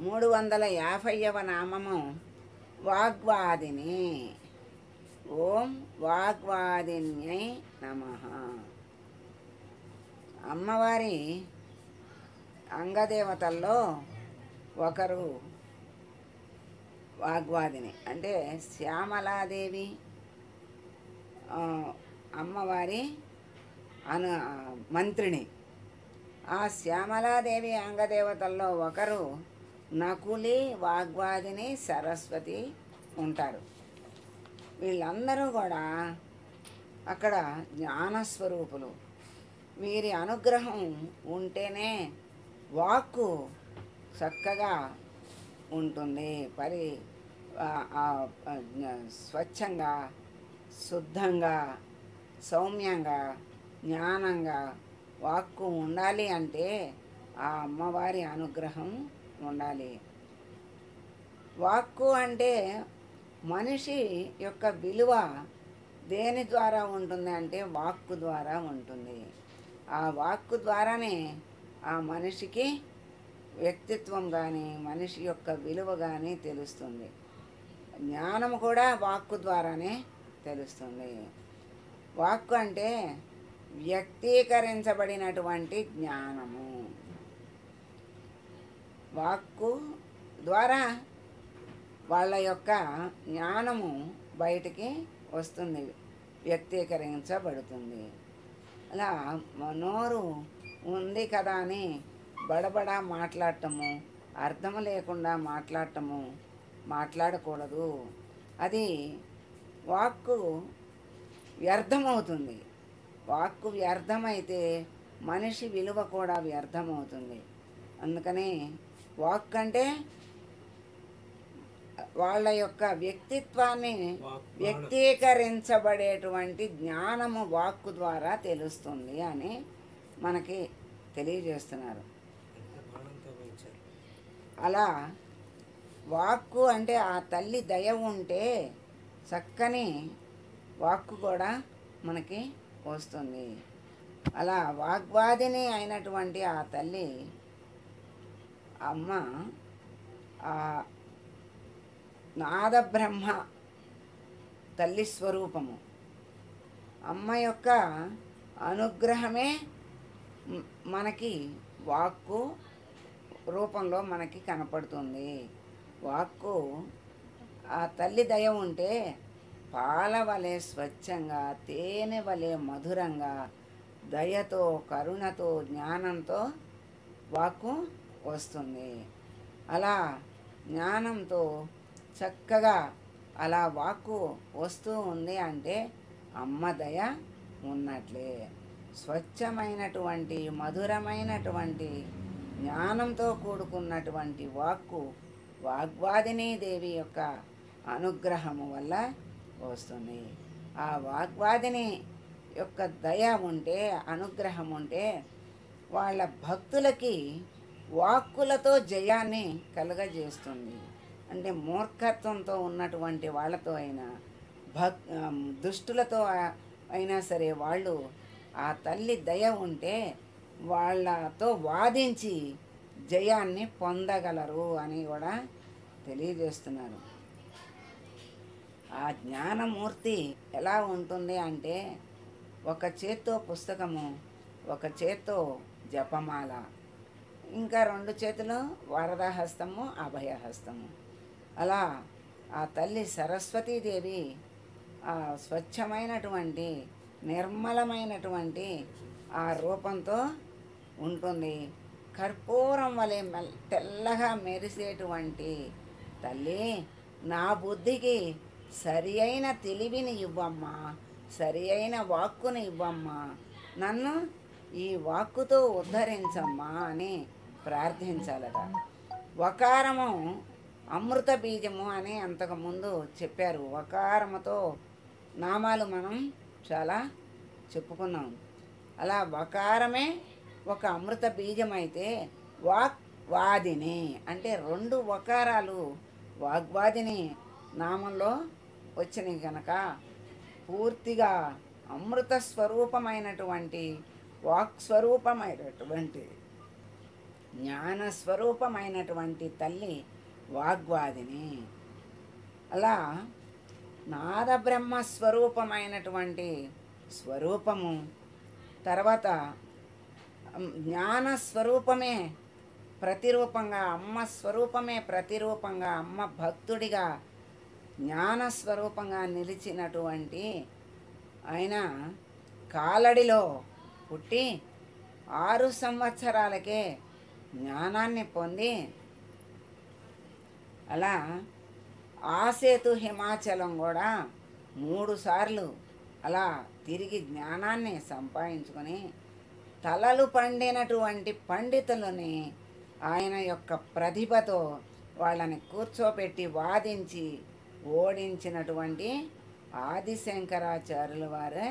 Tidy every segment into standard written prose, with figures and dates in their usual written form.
350వ నామము వాగ్వాదిని. ఓం వాగ్వాదిన్యై నమః. అమ్మవారి అంగదేవతల్లో ఒకరు వాగ్వాదిని. అంటే శ్యామలాదేవి అమ్మవారి మంత్రిని. ఆ శ్యామలాదేవి అంగదేవతల్లో ఒకరు నకులి, వాగ్వాదిని, సరస్వతి ఉంటారు. వీళ్ళందరూ కూడా అక్కడ జ్ఞానస్వరూపులు. వీరి అనుగ్రహం ఉంటేనే వాక్కు చక్కగా ఉంటుంది. స్వచ్ఛంగా, శుద్ధంగా, సౌమ్యంగా, జ్ఞానంగా వాక్కు ఉండాలి అంటే ఆ అమ్మవారి అనుగ్రహం ఉండాలి. వాక్కు అంటే మనిషి యొక్క విలువ దేని ద్వారా ఉంటుంది అంటే వాక్కు ద్వారా ఉంటుంది. ఆ వాక్కు ద్వారానే ఆ మనిషికి వ్యక్తిత్వం కానీ మనిషి యొక్క విలువ కానీ తెలుస్తుంది. జ్ఞానం కూడా వాక్కు ద్వారానే తెలుస్తుంది. వాక్కు అంటే వ్యక్తీకరించబడినటువంటి జ్ఞానము. వాక్కు ద్వారా వాళ్ళ యొక్క జ్ఞానము బయటికి వస్తుంది, వ్యక్తీకరించబడుతుంది. అలా నోరు ఉంది కదా అని బడబడా మాట్లాడటము, అర్థం లేకుండా మాట్లాడకూడదు. అది వాక్కు వ్యర్థమవుతుంది. వాక్కు వ్యర్థమైతే మనిషి విలువ కూడా వ్యర్థమవుతుంది. అందుకని వాక్ అంటే వాళ్ళ యొక్క వ్యక్తిత్వాన్ని వ్యక్తీకరించబడేటువంటి జ్ఞానము వాక్కు ద్వారా తెలుస్తుంది అని మనకి తెలియజేస్తున్నారు. అలా వాక్కు అంటే ఆ తల్లి దయ ఉంటే చక్కని వాక్కు కూడా మనకి వస్తుంది. అలా వాగ్వాదిని అయినటువంటి ఆ తల్లి అమ్మ నాదబ్రహ్మ తల్లి స్వరూపము. అమ్మ యొక్క అనుగ్రహమే మనకి వాక్కు రూపంలో మనకి కనపడుతుంది. వాక్కు ఆ తల్లి దయ ఉంటే పాల వలె స్వచ్ఛంగా, తేనె వలె మధురంగా, దయతో, కరుణతో, జ్ఞానంతో వాక్కు వస్తుంది. అలా జ్ఞానంతో చక్కగా అలా వాక్కు వస్తూ ఉంది అంటే అమ్మ దయ ఉన్నట్లే. స్వచ్ఛమైనటువంటి, మధురమైనటువంటి, జ్ఞానంతో కూడుకున్నటువంటి వాక్కు వాగ్వాదినీ దేవి యొక్క అనుగ్రహము వల్ల వస్తుంది. ఆ వాగ్వాదిని యొక్క దయ ఉంటే, అనుగ్రహం ఉంటే వాళ్ళ భక్తులకి వాక్కులతో జయాన్ని కలుగజేస్తుంది. అంటే మూర్ఖత్వంతో ఉన్నటువంటి వాళ్ళతో అయినా దుష్టులతో అయినా సరే వాళ్ళు ఆ తల్లి దయ ఉంటే వాళ్ళతో వాదించి జయాన్ని పొందగలరు అని కూడా తెలియజేస్తున్నారు. ఆ జ్ఞానమూర్తి ఎలా ఉంటుంది అంటే ఒక చేత్తో పుస్తకము, ఒక చేత్తో జపమాల, ఇంకా 2 చేతులు వరదహస్తము, అభయహస్తము. అలా ఆ తల్లి సరస్వతీదేవి ఆ స్వచ్ఛమైనటువంటి, నిర్మలమైనటువంటి ఆ రూపంతో ఉంటుంది. కర్పూరం వలె తెల్లగా మెరిసేటువంటి తల్లి, నా బుద్ధికి సరి అయిన తెలివిని ఇవ్వమ్మా, సరి అయిన వాక్కుని ఇవ్వమ్మా, నన్ను ఈ వాక్కుతో ఉద్ధరించమ్మా అని ప్రార్థించాలట. వకారము అమృత బీజము అని అంతకుముందు చెప్పారు. వకారముతో నామాలు మనం చాలా చెప్పుకున్నాం. అలా వకారమే ఒక అమృత బీజం అయితే వాగ్వాదిని అంటే 2 వకారాలు వాగ్వాదిని నామంలో వచ్చినాయి కనుక పూర్తిగా అమృత స్వరూపమైనటువంటి, వాక్ స్వరూపమైనటువంటి జ్ఞానస్వరూపమైనటువంటి తల్లి వాగ్వాదిని. అలా నాదబ్రహ్మస్వరూపమైనటువంటి స్వరూపము, తర్వాత జ్ఞానస్వరూపమే ప్రతిరూపంగా, అమ్మ స్వరూపమే ప్రతిరూపంగా, అమ్మ భక్తుడిగా జ్ఞానస్వరూపంగా నిలిచినటువంటి ఆయన కాలడిలో పుట్టి 6 సంవత్సరాలకే జ్ఞానాన్ని పొంది అలా ఆసేతు హిమాచలం కూడా 3 సార్లు అలా తిరిగి జ్ఞానాన్ని సంపాదించుకొని తలలు పండినటువంటి పండితులని ఆయన యొక్క ప్రతిభతో వాళ్ళని కూర్చోపెట్టి వాదించి ఓడించినటువంటి ఆదిశంకరాచార్యుల వారే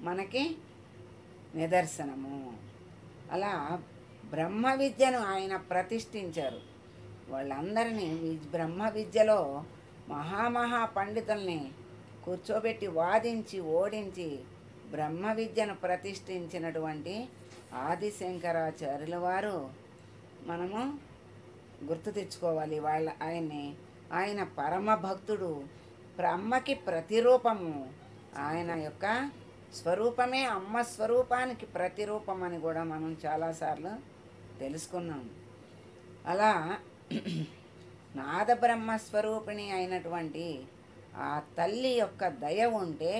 మనకి నిదర్శనము. అలా బ్రహ్మ విద్యను ఆయన ప్రతిష్ఠించారు. వాళ్ళందరినీ బ్రహ్మ విద్యలో మహామహా పండితుల్ని కూర్చోబెట్టి వాదించి ఓడించి బ్రహ్మ విద్యను ప్రతిష్ఠించినటువంటి ఆదిశంకరాచార్యుల వారు మనము గుర్తు తెచ్చుకోవాలి. ఆయన పరమ భక్తుడు, అమ్మకి ప్రతిరూపము. ఆయన యొక్క స్వరూపమే అమ్మ స్వరూపానికి ప్రతిరూపం అని కూడా మనం చాలాసార్లు తెలుసుకున్నాం. అలా నాదబ్రహ్మస్వరూపిణి అయినటువంటి ఆ తల్లి యొక్క దయ ఉంటే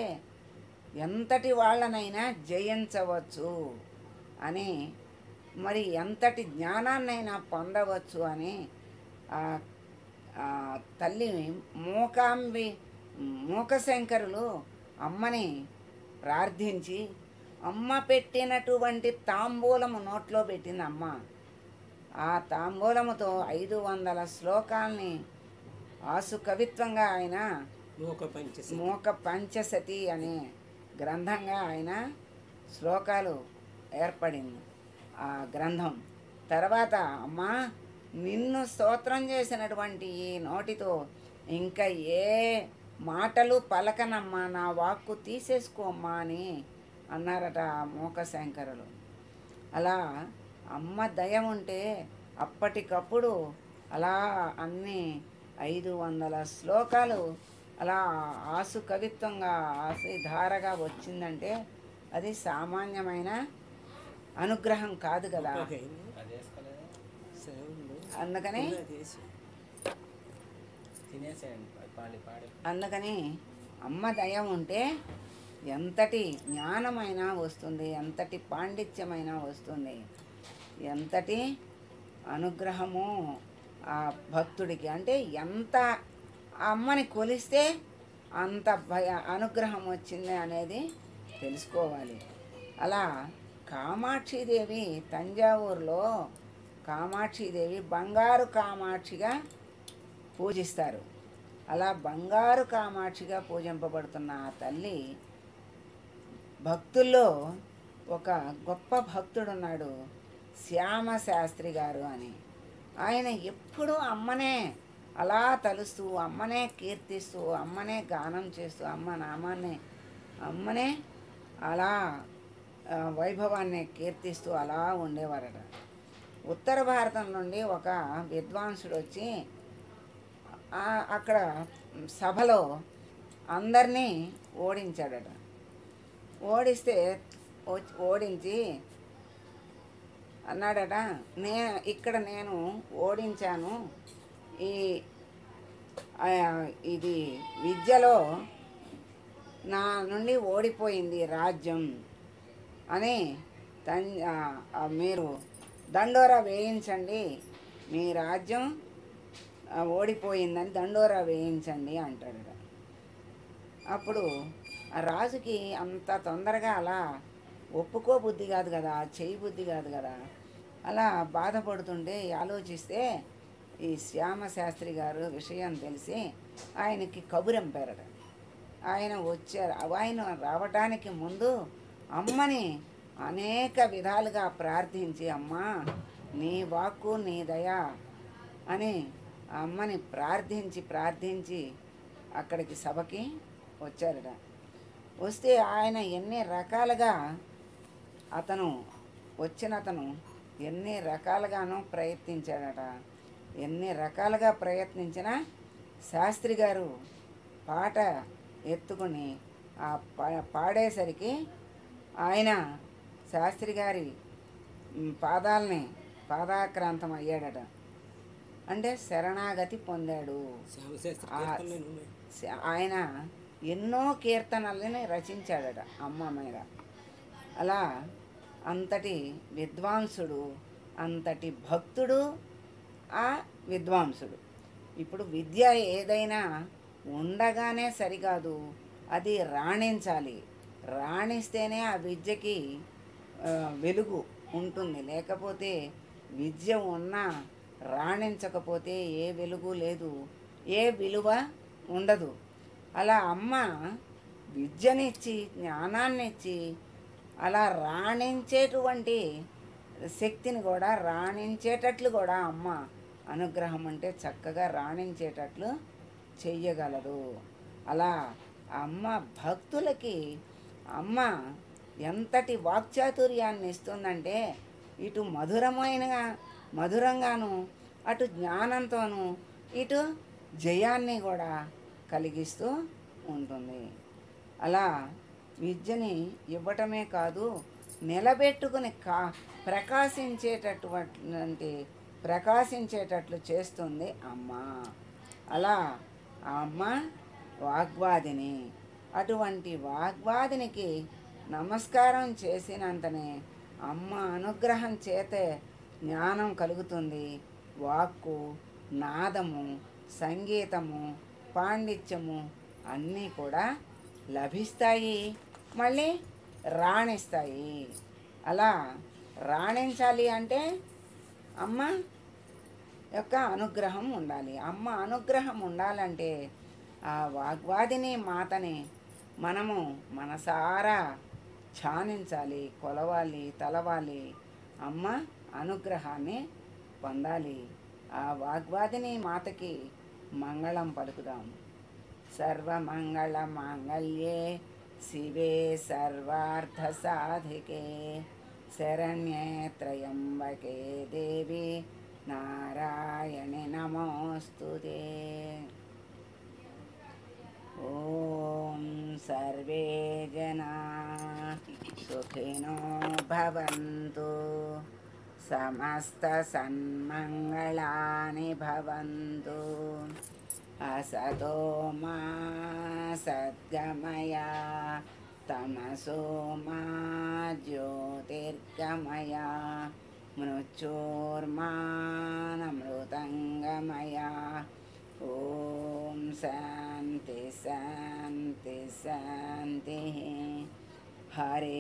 ఎంతటి వాళ్ళనైనా జయించవచ్చు అని, మరి ఎంతటి జ్ఞానాన్నైనా పొందవచ్చు అని తల్లి మూకశంకరులు అమ్మని ప్రార్థించి అమ్మ పెట్టినటువంటి తాంబూలము నోట్లో పెట్టింది అమ్మ. ఆ తాంబూలముతో 500 శ్లోకాల్ని ఆసు కవిత్వంగా ఆయన మూక పంచశతి అనే గ్రంథంగా ఆయన శ్లోకాలు ఏర్పడింది ఆ గ్రంథం. తర్వాత అమ్మా, నిన్ను స్తోత్రం చేసినటువంటి ఈ నోటితో ఇంకా ఏ మాటలు పలకనమ్మా, నా వాక్కు తీసేసుకోమ్మా అని అన్నారట ఆ మూకశంకరులు. అలా అమ్మ దయ ఉంటే అప్పటికప్పుడు అలా అన్ని 500 శ్లోకాలు అలా ఆసు కవిత్వంగా ఆశధారగా వచ్చిందంటే అది సామాన్యమైన అనుగ్రహం కాదు కదా. అందుకని అమ్మ దయ ఉంటే ఎంతటి జ్ఞానమైనా వస్తుంది, ఎంతటి పాండిత్యమైనా వస్తుంది, ఎంతటి అనుగ్రహము ఆ భక్తుడికి. అంటే ఎంత అమ్మని కొలిస్తే అంత అనుగ్రహం వచ్చింది అనేది తెలుసుకోవాలి. అలా కామాక్షిదేవి, తంజావూరులో కామాక్షిదేవి బంగారు కామాక్షిగా పూజిస్తారు. అలా బంగారు కామాక్షిగా పూజింపబడుతున్న ఆ తల్లి భక్తుల్లో ఒక గొప్ప భక్తుడున్నాడు, శ్యామశాస్త్రి గారు అని. ఆయన ఎప్పుడూ అమ్మనే అలా తలుస్తూ, అమ్మనే కీర్తిస్తూ, అమ్మనే గానం చేస్తూ, అమ్మ నామాన్ని, అమ్మనే అలా వైభవాన్ని కీర్తిస్తూ అలా ఉండేవారట. ఉత్తర భారతం నుండి ఒక విద్వాంసుడు వచ్చి అక్కడ సభలో అందరినీ ఓడించాడట. ఓడించి అన్నాడట, ఇక్కడ నేను ఓడించాను, ఇది విద్యలో నా నుండి ఓడిపోయింది రాజ్యం అని మీరు దండోరా వేయించండి, మీ రాజ్యం ఓడిపోయిందని దండోరా వేయించండి అంటాడట. అప్పుడు ఆ రాజుకి అంత తొందరగా అలా ఒప్పుకోబుద్ధి కాదు కదా, చేయి బుద్ధి కాదు కదా. అలా బాధపడుతుంటే ఆలోచిస్తే ఈ శ్యామశాస్త్రి గారు విషయం తెలిసి ఆయనకి కబురంపారట. ఆయన వచ్చారు. ఆయన రావటానికి ముందు అమ్మని అనేక విధాలుగా ప్రార్థించి, అమ్మా నీ వాక్కు నీ దయ అని అమ్మని ప్రార్థించి అక్కడికి సభకి వచ్చారట. వస్తే ఆయన ఎన్ని రకాలుగా అతను ఎన్ని రకాలుగానో ప్రయత్నించాడట. ఎన్ని రకాలుగా ప్రయత్నించినా శాస్త్రి గారు పాట ఎత్తుకుని ఆ పాడేసరికి ఆయన శాస్త్రి గారి పాదాలని పాదాక్రాంతం అయ్యాడట. అంటే శరణాగతి పొందాడు. ఆయన ఎన్నో కీర్తనలని రచించాడట అమ్మ మీద. అలా అంతటి విద్వాంసుడు, అంతటి భక్తుడు ఆ విద్వాంసుడు. ఇప్పుడు విద్య ఏదైనా ఉండగానే సరికాదు, అది రాణించాలి. రాణిస్తేనే ఆ విద్యకి వెలుగు ఉంటుంది. లేకపోతే విద్య ఉన్నా రాణించకపోతే ఏ వెలుగు లేదు, ఏ విలువ ఉండదు. అలా అమ్మ విద్యనిచ్చి జ్ఞానాన్నిచ్చి అలా రాణించేటువంటి శక్తిని కూడా రాణించేటట్లు కూడా అమ్మ అనుగ్రహం అంటే చక్కగా రాణించేటట్లు చెయ్యగలదు. అలా అమ్మ భక్తులకి అమ్మ ఎంతటి వాక్చాతుర్యాన్ని ఇస్తుందంటే ఇటు మధురంగాను, అటు జ్ఞానంతోనూ, ఇటు జయాన్ని కూడా కలిగిస్తూ ఉంటుంది. అలా విద్యని ఇవ్వటమే కాదు, నిలబెట్టుకుని ప్రకాశించేటట్లు చేస్తుంది అమ్మ. అలా ఆ అమ్మ వాగ్వాదిని. అటువంటి వాగ్వాదినికి నమస్కారం చేసినంతనే అమ్మ అనుగ్రహం చేతే జ్ఞానం కలుగుతుంది. వాక్కు, నాదము, సంగీతము, పాండిత్యము అన్నీ కూడా లభిస్తాయి, మళ్ళీ రాణిస్తాయి. అలా రాణించాలి అంటే అమ్మ యొక్క అనుగ్రహం ఉండాలి. అమ్మ అనుగ్రహం ఉండాలంటే ఆ వాగ్వాదిని మాతని మనము మనసారా ధ్యానించాలి, కొలవాలి, తలవాలి. అమ్మ అనుగ్రహాన్ని పొందాలి. ఆ వాగ్వాదిని మాతకి మంగళం పలుకుదాం. సర్వమంగళ మాంగళ్యే శివే సర్వార్థ సాధికే శరణ్యే త్రయంబకే దేవి నారాయణి నమోస్తుతే. ఓం సర్వే జనా సుఖినో భవంతు, సమస్త సన్మంగళాని భవంతు. అసతో మా సద్గమయ, తమసో మా జ్యోతిర్గమయ, మృత్యోర్మానమృతంగమయ. ఓం శాంతి శాంతి శాంతి. హరి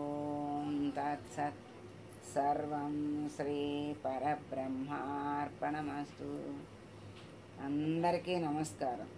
ఓం తత్సత్. సర్వం శ్రీ పరబ్రహ్మార్పణమస్తు. అందరికీ నమస్కారం.